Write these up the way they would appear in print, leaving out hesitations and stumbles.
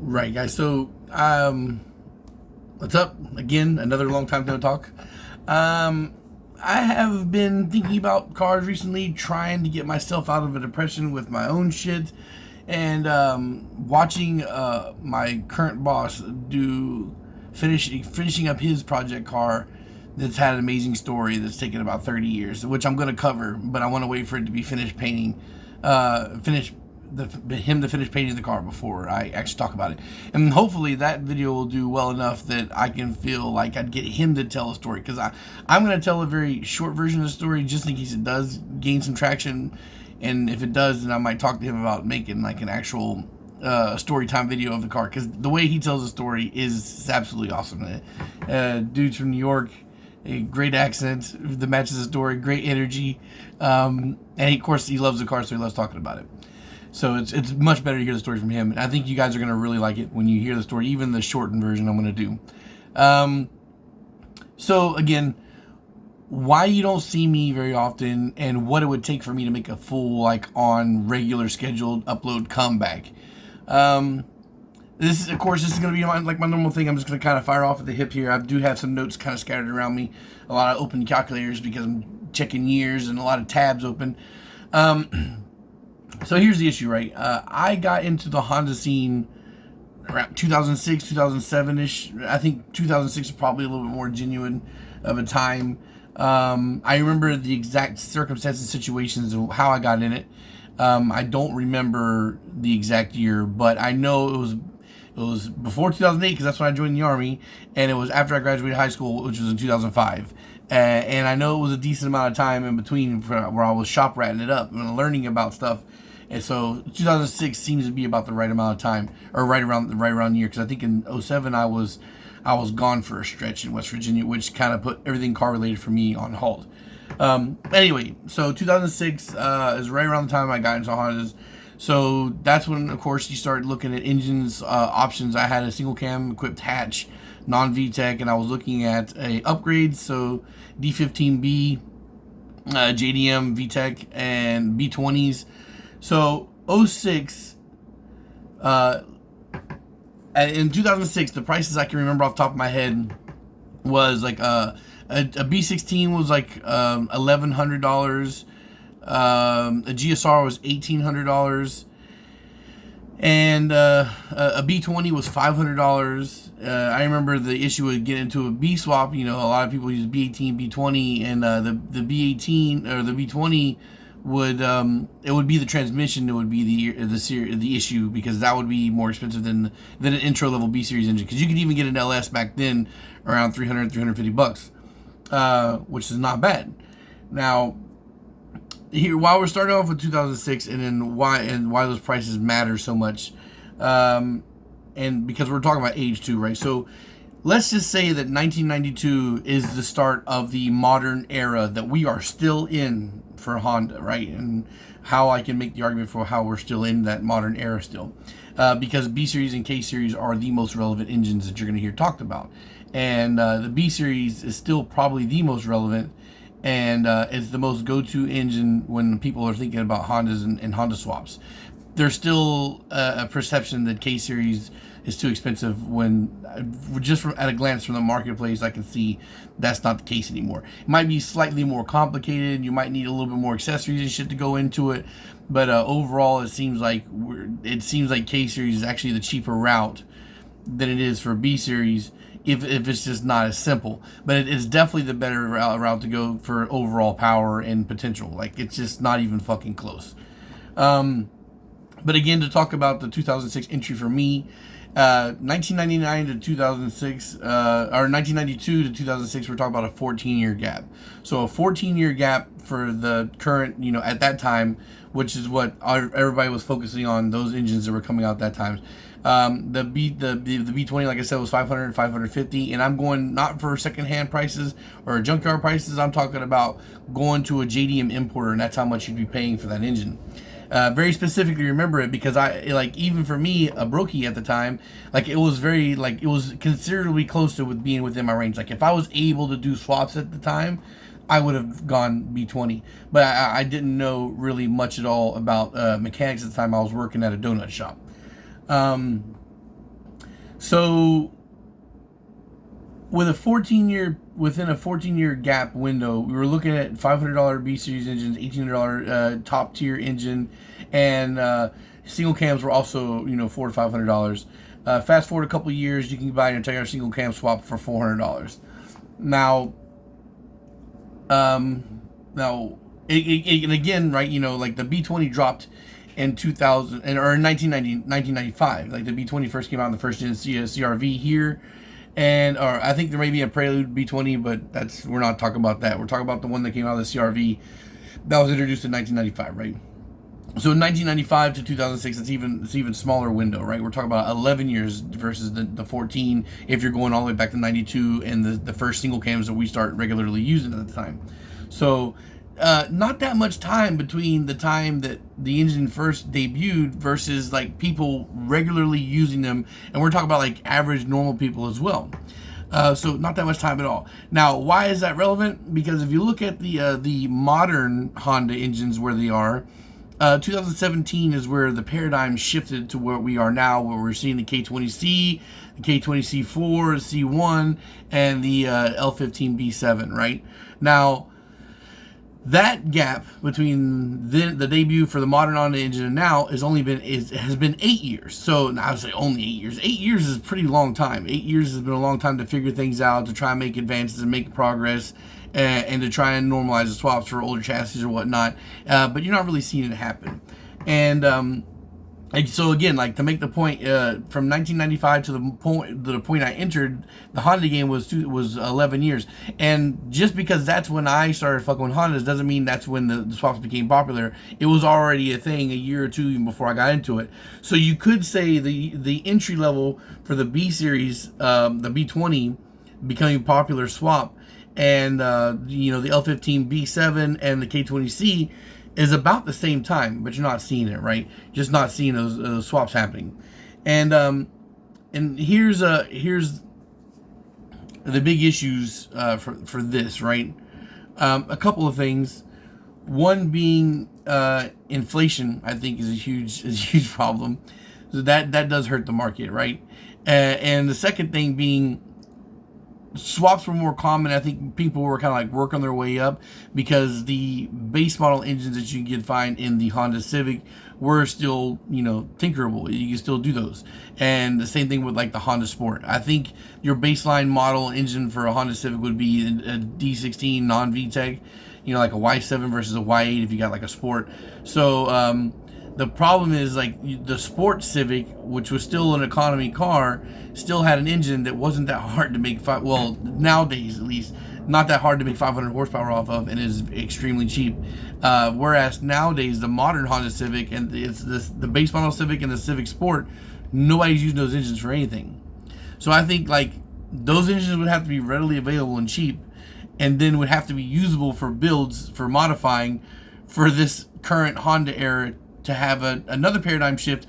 Right, guys. So, what's up? Again, another long time no talk. Um, I have been thinking about cars recently, trying to get myself out of a depression with my own shit, and watching my current boss do finishing up his project car that's had an amazing story that's taken about 30 years, which I'm going to cover, but I want to wait for it to be finished painting, finish him to finish painting the car before I actually talk about it. And hopefully that video will do well enough that I can feel like I'd get him to tell a story, because I'm going to tell a very short version of the story just in case it does gain some traction. And if it does, then I might talk to him about making like an actual story time video of the car, because the way he tells the story is absolutely awesome. Dude's from New York, a great accent that matches the story, great energy, and of course he loves the car, so he loves talking about it. So it's much better to hear the story from him. And I think you guys are going to really like it when you hear the story, even the shortened version I'm going to do. So again, why you don't see me very often, and what it would take for me to make a full, like, on regular scheduled upload comeback. This is, of course, this is going to be my normal thing. I'm just going to kind of fire off at the hip here. I do have some notes kind of scattered around me, a lot of open calculators because I'm checking years and a lot of tabs open. So here's the issue, right? I got into the Honda scene around 2006, 2007-ish. I think 2006 is probably a little bit more genuine of a time. I remember the exact circumstances and situations of how I got in it. I don't remember the exact year, but I know it was before 2008, because that's when I joined the Army, and it was after I graduated high school, which was in 2005. And I know it was a decent amount of time in between where I was shop ratting it up and learning about stuff. And so 2006 seems to be about the right amount of time, or right around the year, because I think in 2007 I was gone for a stretch in West Virginia, which kind of put everything car related for me on hold. Anyway, so 2006 is right around the time I got into Hondas. So that's when, of course, you start looking at engines options. I had a single cam equipped hatch, non-VTEC, and I was looking at a upgrade. So D15B, JDM VTEC, and B20s. So 06, in 2006, the prices I can remember off the top of my head was like a B16 was like $1,100. A GSR was $1,800, and a B20 was $500. I remember the issue would get into a B swap. You know, a lot of people use B18, B20, and the B18 or the B20 would it would be the transmission that would be the issue, because that would be more expensive than an intro level B series engine, because you could even get an LS back then around $300-$350, which is not bad. Now, here, while we're starting off with 2006, and then why those prices matter so much, and because we're talking about age too, right? So let's just say that 1992 is the start of the modern era that we are still in for Honda, right? And how I can make the argument for how we're still in that modern era still, because B series and K series are the most relevant engines that you're going to hear talked about, and the B series is still probably the most relevant, and it's the most go-to engine when people are thinking about Hondas and Honda swaps. There's still a perception that K series is too expensive, when just at a glance from the marketplace I can see that's not the case anymore. It might be slightly more complicated, you might need a little bit more accessories and shit to go into it, but overall it seems like K series is actually the cheaper route than it is for B series, if it's just not as simple. But it is definitely the better route to go for overall power and potential. Like, it's just not even fucking close. But again, to talk about the 2006 entry for me, 1999 to 2006, or 1992 to 2006, we're talking about a 14-year gap. So a 14-year gap for the current, you know, at that time, which is what everybody was focusing on, those engines that were coming out at that time. The B20, like I said, was $500, $550, and I'm going not for secondhand prices or junkyard prices. I'm talking about going to a JDM importer, and that's how much you'd be paying for that engine. Very specifically remember it because even for me, a brokey at the time, it was considerably close to being within my range. Like, if I was able to do swaps at the time, I would have gone B20, but I didn't know really much at all about mechanics at the time. I was working at a donut shop. So with a 14-year gap window, we were looking at $500 B series engines, $1,800 top tier engine, and single cams were also $400 to $500. Fast forward a couple years, you can buy an entire single cam swap for $400. Now, and again, right? Like the B20 dropped in 2000 or in 1995. Like the B20 first came out in the first gen CRV here, or I think there may be a Prelude B20, but we're not talking about that. We're talking about the one that came out of the CRV that was introduced in 1995, right? So in 1995 to 2006, it's even smaller window, right? We're talking about 11 years versus the 14 if you're going all the way back to 92 and the first single cams that we start regularly using at the time. So not that much time between the time that the engine first debuted versus like people regularly using them, and we're talking about like average normal people as well. So not that much time at all. Now, why is that relevant? Because if you look at the modern Honda engines where they are, 2017 is where the paradigm shifted to where we are now, where we're seeing the K20C, the K20C4, C1, and the L15B7, right? Now, that gap between the debut for the modern Honda engine and now has been 8 years. So I would say only 8 years. 8 years is a pretty long time. 8 years has been a long time to figure things out, to try and make advances and make progress, and to try and normalize the swaps for older chassis or whatnot. But you're not really seeing it happen. And so again, like to make the point, from 1995 to the point I entered, the Honda game was 11 years. And just because that's when I started fucking with Hondas doesn't mean that's when the swaps became popular. It was already a thing a year or two even before I got into it. So you could say the entry level for the B series, the B20 becoming popular swap, and the L15 B7 and the K20C is about the same time, but you're not seeing it, right? Just not seeing those swaps happening. And here's the big issues for this, right? A couple of things. One being inflation, I think, is a huge problem. So that does hurt the market, right? And the second thing being, swaps were more common. I think people were kind of like working their way up because the base model engines that you could find in the Honda Civic were still, tinkerable. You can still do those. And the same thing with like the Honda Sport. I think your baseline model engine for a Honda Civic would be a D16 non-VTEC, like a Y7 versus a Y8 if you got like a Sport. So, the problem is like the Sport Civic, which was still an economy car, still had an engine that wasn't that hard to make. Nowadays at least, not that hard to make 500 horsepower off of, and is extremely cheap. Whereas nowadays the modern Honda Civic and the base model Civic and the Civic Sport, nobody's using those engines for anything. So I think like those engines would have to be readily available and cheap, and then would have to be usable for builds for modifying for this current Honda era to have another paradigm shift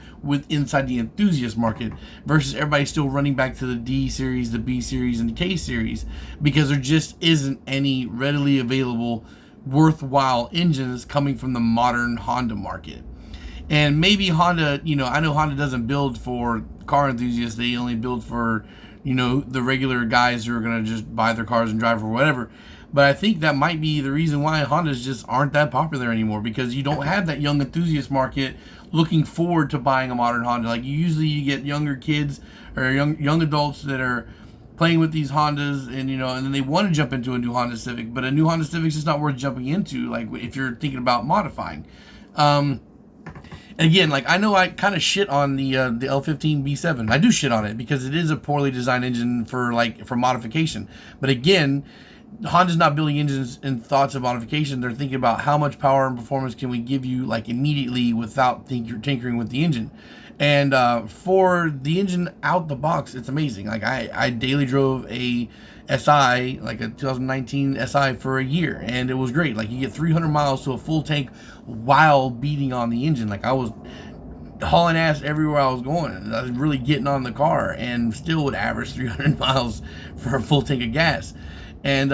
inside the enthusiast market versus everybody still running back to the D series, the B series, and the K series, because there just isn't any readily available worthwhile engines coming from the modern Honda market. And maybe Honda, I know Honda doesn't build for car enthusiasts. They only build for, the regular guys who are going to just buy their cars and drive or whatever. But I think that might be the reason why Hondas just aren't that popular anymore, because you don't have that young enthusiast market looking forward to buying a modern Honda. Like you get younger kids or young adults that are playing with these Hondas, and and then they want to jump into a new Honda Civic, but a new Honda Civic is just not worth jumping into. Like if you're thinking about modifying. And again, like I know I kind of shit on the L15 B7. I do shit on it because it is a poorly designed engine for modification. But again, Honda's not building engines in thoughts of modification. They're thinking about how much power and performance can we give you immediately without tinkering with the engine. And for the engine out the box, it's amazing. Like I daily drove a SI, like a 2019 SI for a year, and it was great. Like you get 300 miles to a full tank while beating on the engine. Like I was hauling ass everywhere I was going, and I was really getting on the car, and still would average 300 miles for a full tank of gas. And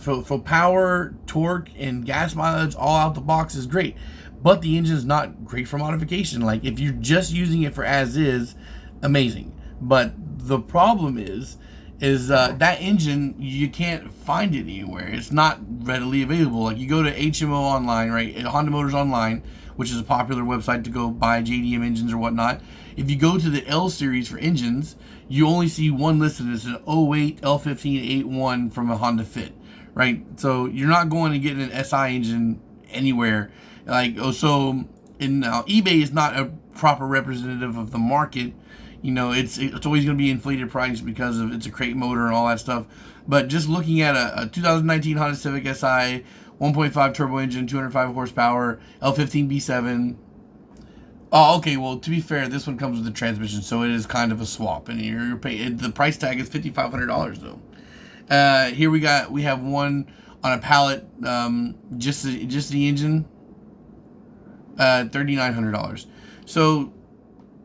for power, torque, and gas mileage, all out the box is great. But the engine is not great for modification. Like if you're just using it for as is, amazing. But the problem is that engine, you can't find it anywhere. It's not readily available. Like, you go to HMO Online, right? Honda Motors Online, which is a popular website to go buy JDM engines or whatnot. If you go to the L series for engines, you only see one listed. It's an 08 L1581 from a Honda Fit, right? So you're not going to get an SI engine anywhere. Like, oh, so eBay is not a proper representative of the market. You know, it's always going to be inflated price because of it's a crate motor and all that stuff. But just looking at a 2019 Honda Civic Si, 1.5 turbo engine, 205 horsepower, L15 B7. Oh, okay. Well, to be fair, this one comes with the transmission, so it is kind of a swap, and you're paying. The price tag is $5,500 though. Here we have one on a pallet, just the engine, $3,900. So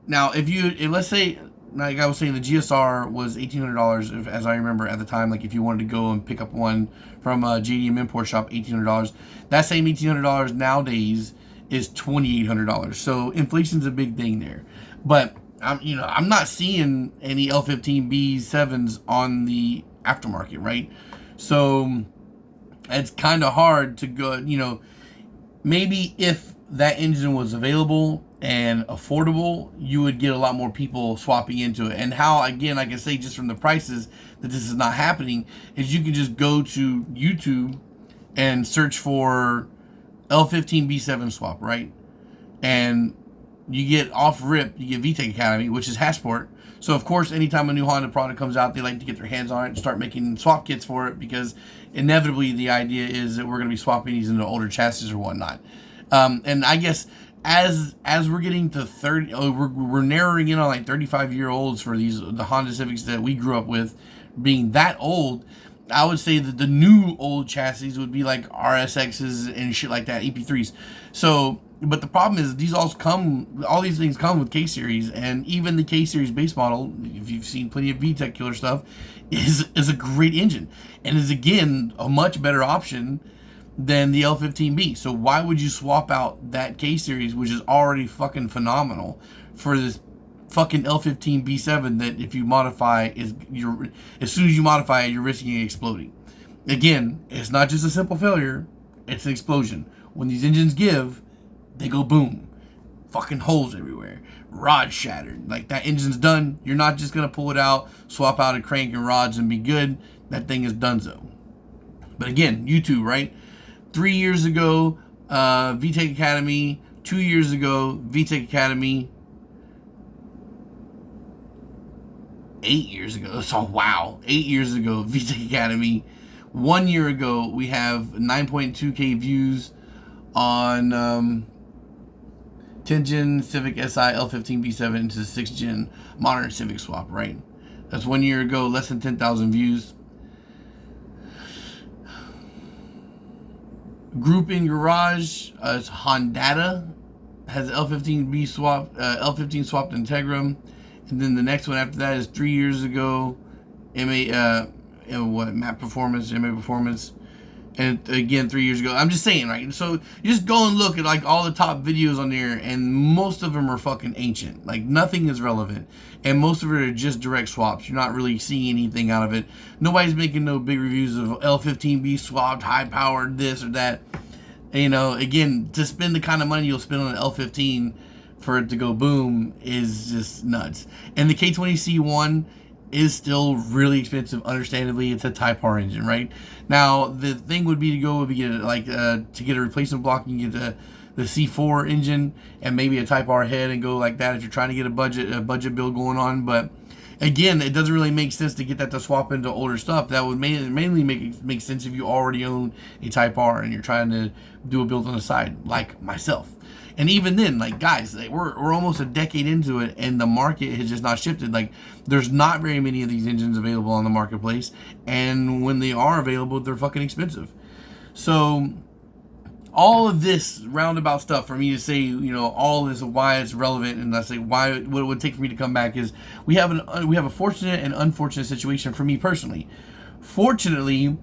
now, if let's say, like I was saying, the GSR was $1,800, as I remember at the time. Like, if you wanted to go and pick up one from a JDM import shop, $1,800. That same $1,800 nowadays is $2,800. So inflation's a big thing there. But I'm not seeing any L15 B7s on the aftermarket, right? So it's kind of hard to go. Maybe if that engine was available and affordable, you would get a lot more people swapping into it. And how, again, I can say just from the prices that this is not happening is you can just go to YouTube and search for L15 B7 swap, right? And you get off rip, you get VTEC Academy, which is Hashport. So of course, anytime a new Honda product comes out, they like to get their hands on it and start making swap kits for it, because inevitably the idea is that we're going to be swapping these into older chassis or whatnot. And I guess as we're getting to 30, we're narrowing in on like 35-year-olds for the Honda Civics that we grew up with being that old. I would say that the new old chassis would be like RSXs and shit like that, EP3s. So, but the problem is all these things come with K-Series, and even the K-Series base model, if you've seen plenty of VTEC killer stuff, is a great engine, and is again a much better option than the L15B. So why would you swap out that K-Series, which is already fucking phenomenal, for this fucking L15 B7 that if you modify as soon as you modify it, you're risking it exploding? Again, it's not just a simple failure, it's an explosion. When these engines give, they go boom. Fucking holes everywhere. Rods shattered. Like, that engine's done. You're not just gonna pull it out, swap out a crank and rods and be good. That thing is donezo. But again, YouTube, right? 3 years ago, VTEC Academy. 2 years ago, VTEC Academy. 8 years ago. So, wow. 8 years ago, VTEC Academy. 1 year ago, we have 9.2K views on 10-gen Civic Si L15 B7 into the 6-gen modern Civic swap, right? That's 1 year ago, less than 10,000 views. Group in Garage, it's Hondata, has L15B swap, L15 swapped Integrum, and then the next one after that is 3 years ago, MA Performance, and again 3 years ago. I'm just saying, right? So you just go and look at like all the top videos on there, and most of them are fucking ancient. Like, nothing is relevant, and most of it are just direct swaps. You're not really seeing anything out of it. Nobody's making no big reviews of L15B swapped, high powered, this or that. Again, to spend the kind of money you'll spend on an L15 for it to go boom is just nuts. And the K20C1 is still really expensive. Understandably, it's a Type R engine, right? Now, the thing would be to get a replacement block, you can get the C4 engine and maybe a Type R head and go like that if you're trying to get a budget build going on. But again, it doesn't really make sense to get that to swap into older stuff. That would mainly make sense if you already own a Type R and you're trying to do a build on the side, like myself. And even then, like, guys, we're almost a decade into it, and the market has just not shifted. Like, there's not very many of these engines available on the marketplace, and when they are available, they're fucking expensive. So all of this roundabout stuff for me to say, all this, why it's relevant, and I say what it would take for me to come back is we have a fortunate and unfortunate situation for me personally. Fortunately,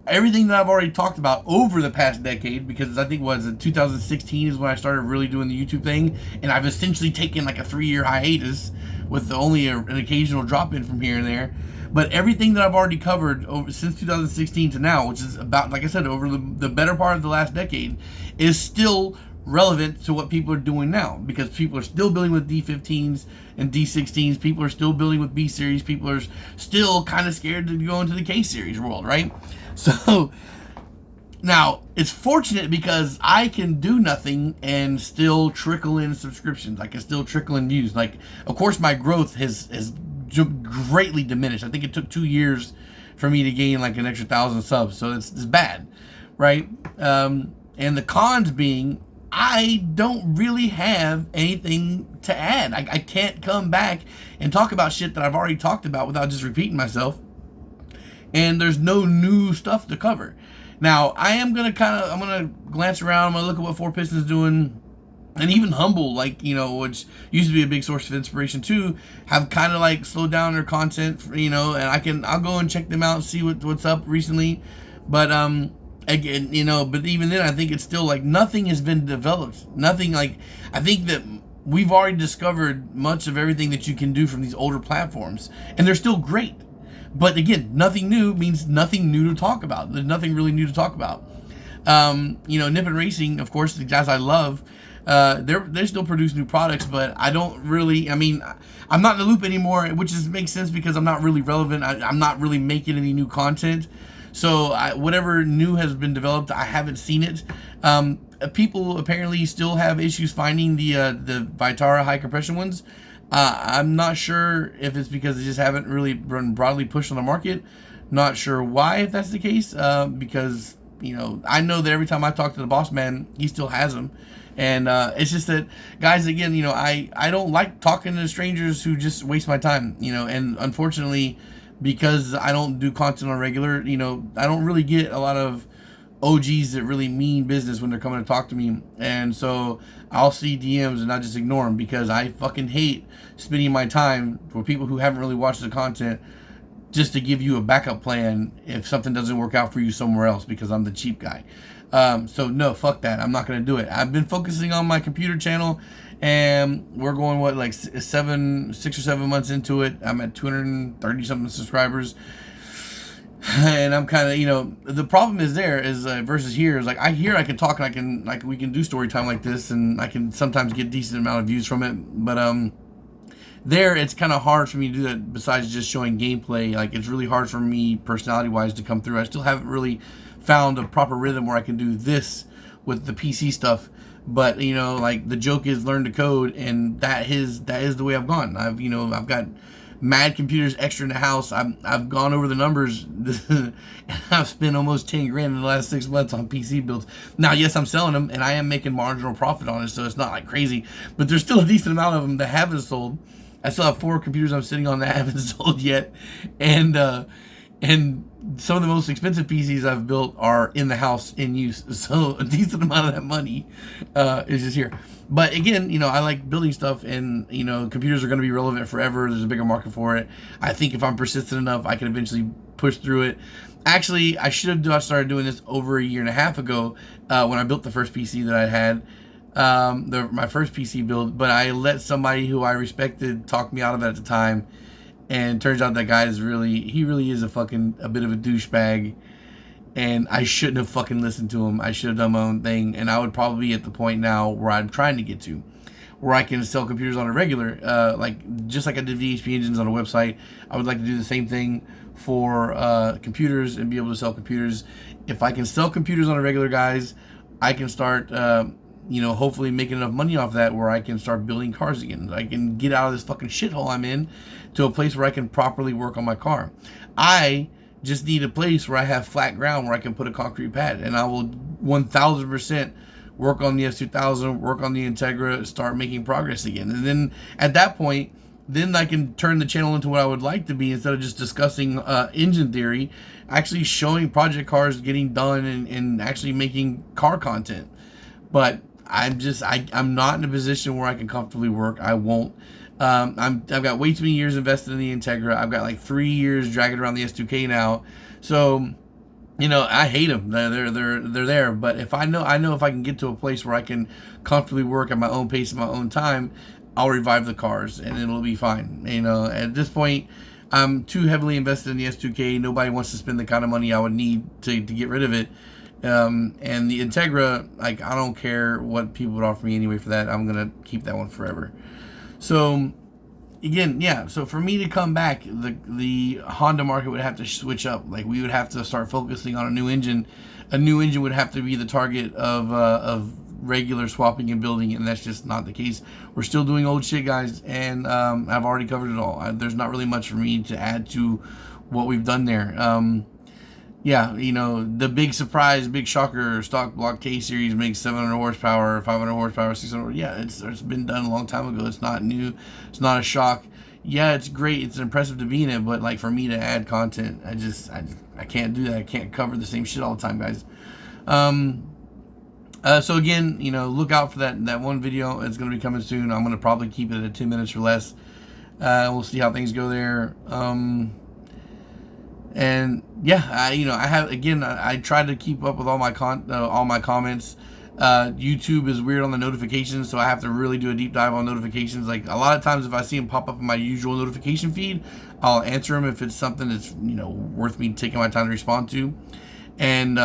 everything that I've already talked about over the past decade, because I think 2016 is when I started really doing the YouTube thing, and I've essentially taken like a 3-year hiatus with only an occasional drop in from here and there. But everything that I've already covered over since 2016 to now, which is about, like I said, over the better part of the last decade, is still relevant to what people are doing now, because people are still building with D15s and D16s. People are still building with B series. People are still kind of scared to go into the K series world, right? So now it's fortunate because I can do nothing and still trickle in subscriptions. I can still trickle in views. Like, of course, my growth has greatly diminished. I think it took 2 years for me to gain like an extra 1,000 subs, so it's bad, right? And the cons being, I don't really have anything to add. I can't come back and talk about shit that I've already talked about without just repeating myself. And there's no new stuff to cover. Now, I'm going to glance around. I'm going to look at what Four Pistons doing. And even Humble, like, you know, which used to be a big source of inspiration too, have kind of like slowed down their content, you know, and I'll go and check them out and see what's up recently. But, again, you know, but even then, I think it's still like nothing has been developed. Nothing, like, I think that we've already discovered much of everything that you can do from these older platforms, and they're still great. But again, nothing new means nothing new to talk about. There's nothing really new to talk about. You know, Nippon Racing, of course, the guys I love, they still produce new products, but I don't really, I mean, I'm not in the loop anymore, which makes sense because I'm not really relevant. I'm not really making any new content. So whatever new has been developed, I haven't seen it. People apparently still have issues finding the Vitara high compression ones. I'm not sure if it's because they just haven't really been broadly pushed on the market. Not sure why, if that's the case, because, you know, I know that every time I talk to the boss man, he still has them. And it's just that, guys, again, you know, I don't like talking to strangers who just waste my time, you know, and unfortunately, because I don't do content on regular, you know, I don't really get a lot of OGs that really mean business when they're coming to talk to me. And so I'll see DMs and I just ignore them because I fucking hate spending my time for people who haven't really watched the content just to give you a backup plan if something doesn't work out for you somewhere else because I'm the cheap guy. So no, fuck that. I'm not going to do it. I've been focusing on my computer channel, and we're going, what, like 6 or 7 months into it. I'm at 230 something subscribers. And I'm kind of, you know, the problem is there is versus here is like, I can talk and I can, like, we can do story time like this, and I can sometimes get decent amount of views from it. But there it's kind of hard for me to do that. Besides just showing gameplay, like, it's really hard for me personality wise to come through. I still haven't really found a proper rhythm where I can do this with the PC stuff. But, you know, like, the joke is learn to code, and that is the way I've gone. I've got mad computers extra in the house. I've gone over the numbers and I've spent almost 10 grand in the last 6 months on PC builds. Now, yes, I'm selling them and I am making marginal profit on it, so it's not like crazy, but there's still a decent amount of them that haven't sold. I still have 4 computers I'm sitting on that haven't sold yet, and some of the most expensive PCs I've built are in the house in use. So a decent amount of that money is just here. But again, you know, I like building stuff, and, you know, computers are going to be relevant forever. There's a bigger market for it. I think if I'm persistent enough, I can eventually push through it. Actually, I should have started doing this over 1.5 years ago when I built the first PC that I had, my first PC build. But I let somebody who I respected talk me out of it at the time. And it turns out that guy is he really is a bit of a douchebag. And I shouldn't have fucking listened to him. I should have done my own thing. And I would probably be at the point now where I'm trying to get to, where I can sell computers on a regular, just like I did VHP engines on a website. I would like to do the same thing for computers and be able to sell computers. If I can sell computers on a regular, guys, I can start, hopefully making enough money off that where I can start building cars again. I can get out of this fucking shithole I'm in to a place where I can properly work on my car. I just need a place where I have flat ground where I can put a concrete pad, and I will 1000% work on the S2000, work on the Integra, start making progress again. And then at that point, then I can turn the channel into what I would like to be, instead of just discussing engine theory, actually showing project cars getting done and actually making car content. But I'm not in a position where I can comfortably work. I won't. I've got way too many years invested in the Integra. I've got like 3 years dragging around the S2K now. So, you know, I hate them. They're there. But if I know if I can get to a place where I can comfortably work at my own pace, at my own time, I'll revive the cars and it'll be fine. You know, at this point, I'm too heavily invested in the S2K. Nobody wants to spend the kind of money I would need to get rid of it. And the Integra, like, I don't care what people would offer me anyway for that. I'm gonna keep that one forever. So again, yeah. So for me to come back, the Honda market would have to switch up. Like, we would have to start focusing on a new engine. A new engine would have to be the target of regular swapping and building, and that's just not the case. We're still doing old shit, guys, and I've already covered it all. There's not really much for me to add to what we've done there. Yeah, you know, the big surprise, big shocker, stock block K series makes 700 horsepower, 500 horsepower, 600. Yeah, it's been done a long time ago. It's not new. It's not a shock. Yeah, it's great. It's impressive to be in it, but like, for me to add content, I can't do that. I can't cover the same shit all the time, guys. So again, you know, look out for that one video. It's going to be coming soon. I'm going to probably keep it at 10 minutes or less. We'll see how things go there. And yeah, I tried to keep up with all my comments. YouTube is weird on the notifications, so I have to really do a deep dive on notifications. Like, a lot of times if I see them pop up in my usual notification feed, I'll answer them if it's something that's, you know, worth me taking my time to respond to. And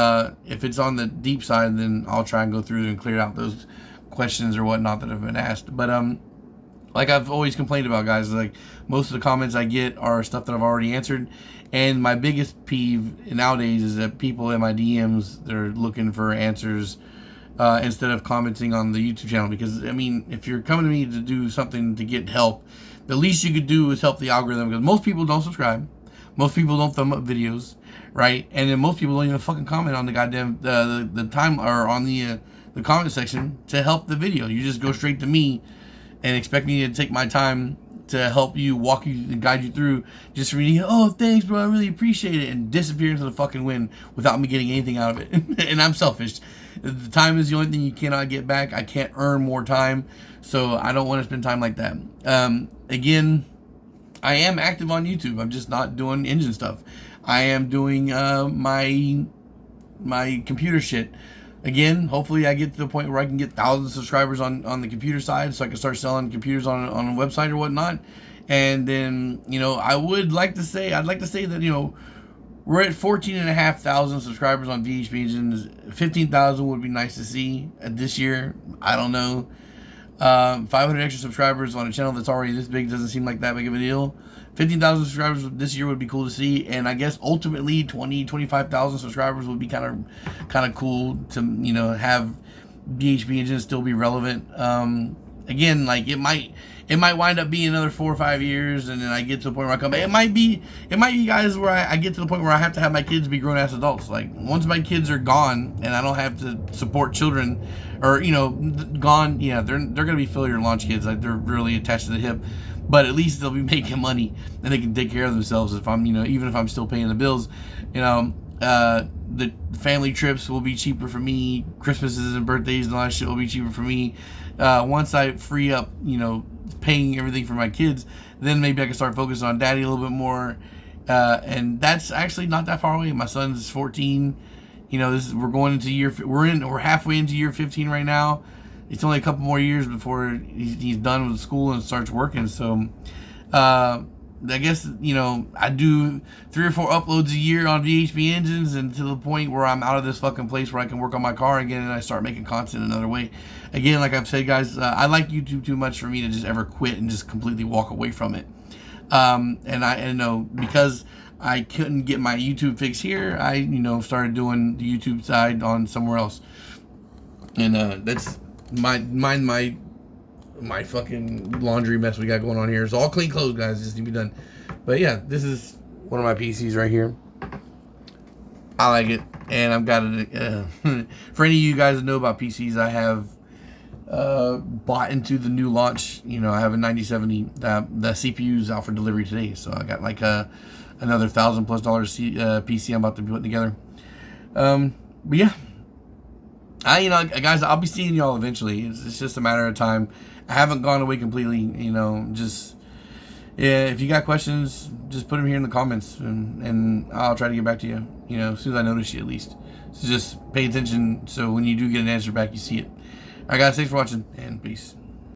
if it's on the deep side, then I'll try and go through and clear out those questions or whatnot that have been asked. But like I've always complained about, guys, like, most of the comments I get are stuff that I've already answered. And my biggest peeve nowadays is that people in my DMs, they're looking for answers instead of commenting on the YouTube channel. Because, I mean, if you're coming to me to do something to get help, the least you could do is help the algorithm. Because most people don't subscribe. Most people don't thumb up videos, right? And then most people don't even fucking comment on the goddamn the time, or on the comment section to help the video. You just go straight to me and expect me to take my time to help you, walk you and guide you through, just for me to, oh, thanks, bro, I really appreciate it, and disappear into the fucking wind without me getting anything out of it. And I'm selfish. The time is the only thing you cannot get back. I can't earn more time, so I don't want to spend time like that. Again, I am active on YouTube. I'm just not doing engine stuff. I am doing my computer shit. Again, hopefully I get to the point where I can get thousands of subscribers on the computer side, so I can start selling computers on a website or whatnot. And then, you know, I'd like to say that, you know, we're at 14,500 subscribers on VHP Engines. 15,000 would be nice to see this year. I don't know. 500 extra subscribers on a channel that's already this big doesn't seem like that big of a deal. 15,000 subscribers this year would be cool to see, and I guess ultimately 25,000 subscribers would be kind of cool to, you know, have BHP Engine still be relevant. Again, like, it might wind up being another 4 or 5 years, and then I get to the point where I come back. It might be guys, where I get to the point where I have to have my kids be grown ass adults. Like, once my kids are gone and I don't have to support children, or, you know, gone, yeah, they're gonna be failure launch kids. Like, they're really attached to the hip. But at least they'll be making money and they can take care of themselves if I'm, you know, even if I'm still paying the bills. You know, the family trips will be cheaper for me. Christmases and birthdays and all that shit will be cheaper for me. Once I free up, you know, paying everything for my kids, then maybe I can start focusing on daddy a little bit more. And that's actually not that far away. My son's 14. You know, we're halfway into year 15 right now. It's only a couple more years before he's done with school and starts working. So, I guess, you know, I do 3 or 4 uploads a year on VHP Engines, and to the point where I'm out of this fucking place where I can work on my car again and I start making content another way. Again, like I've said, guys, I like YouTube too much for me to just ever quit and just completely walk away from it. And I know, because I couldn't get my YouTube fix here, I, you know, started doing the YouTube side on somewhere else. And that's my fucking laundry mess we got going on here. It's all clean clothes, guys. Just need to be done. But yeah, this is one of my PCs right here. I like it, and I've got it. For any of you guys that know about PCs, I have bought into the new launch. You know, I have a 9070. The CPU's out for delivery today, so I got like another $1,000+ PC I'm about to be putting together. But yeah. You know, guys, I'll be seeing y'all eventually. It's just a matter of time. I haven't gone away completely, you know. Just, yeah, if you got questions, just put them here in the comments, and I'll try to get back to you, you know, as soon as I notice you, at least. So just pay attention, so when you do get an answer back, you see it. All right, guys, thanks for watching, and peace.